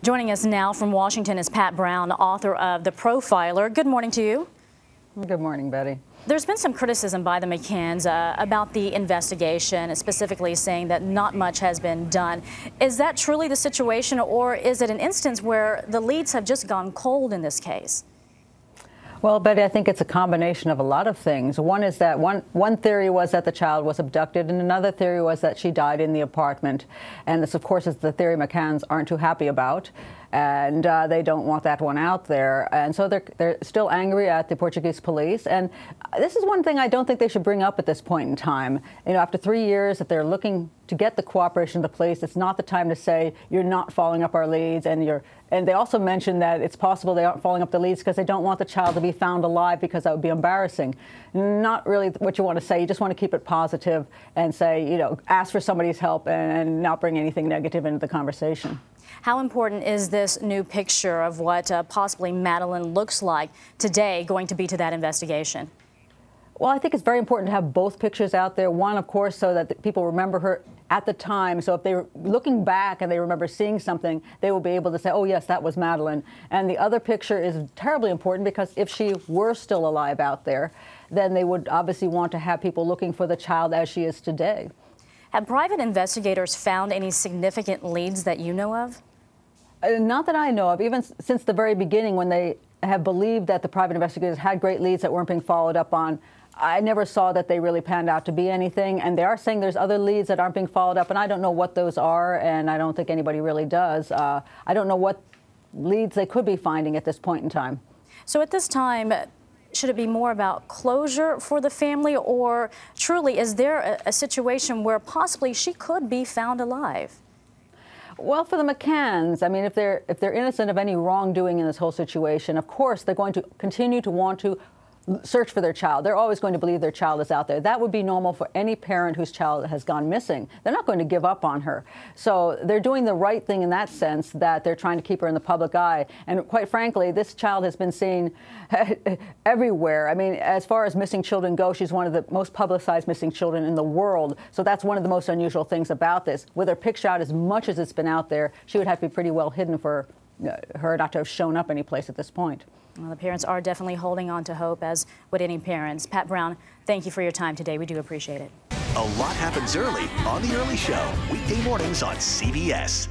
Joining us now from Washington is Pat Brown, author of The Profiler. Good morning to you. Good morning, Betty. There's been some criticism by the McCanns about the investigation, specifically saying that not much has been done. Is that truly the situation, or is it an instance where the leads have just gone cold in this case? Well, Betty, I think it's a combination of a lot of things. One is that one theory was that the child was abducted, and another theory was that she died in the apartment. And this, of course, is the theory McCanns aren't too happy about, and they don't want that one out there. And so they're still angry at the Portuguese police. And this is one thing I don't think they should bring up at this point in time. You know, after 3 years, if they're looking to get the cooperation of the police, it's not the time to say you're not following up our leads, and they also mentioned that it's possible they aren't following up the leads because they don't want the child to be found alive, because that would be embarrassing. Not really what you want to say. You just want to keep it positive and say, you know, ask for somebody's help and not bring anything negative into the conversation. How important is this new picture of what possibly Madeline looks like today going to be to that investigation? Well, I think it's very important to have both pictures out there. One, of course, so that people remember her at the time. So if they're looking back and they remember seeing something, they will be able to say, oh, yes, that was Madeline. And the other picture is terribly important, because if she were still alive out there, then they would obviously want to have people looking for the child as she is today. Have private investigators found any significant leads that you know of? Not that I know of. Even since the very beginning, when they have believed that the private investigators had great leads that weren't being followed up on, I never saw that they really panned out to be anything. And they are saying there's other leads that aren't being followed up, and I don't know what those are, and I don't think anybody really does. I don't know what leads they could be finding at this point in time. So at this time, should it be more about closure for the family, or truly is there a situation where possibly she could be found alive? Well, for the McCanns, I mean, if they're innocent of any wrongdoing in this whole situation, of course they're going to continue to want to search for their child. They're always going to believe their child is out there. That would be normal for any parent whose child has gone missing. They're not going to give up on her. So they're doing the right thing in that sense, that they're trying to keep her in the public eye. And quite frankly, this child has been seen everywhere. I mean, as far as missing children go, she's one of the most publicized missing children in the world. So that's one of the most unusual things about this. With her picture out as much as it's been out there, she would have to be pretty well hidden for her not to have shown up any place at this point. Well, the parents are definitely holding on to hope, as would any parents. Pat Brown, thank you for your time today. We do appreciate it. A lot happens early on The Early Show, weekday mornings on CBS.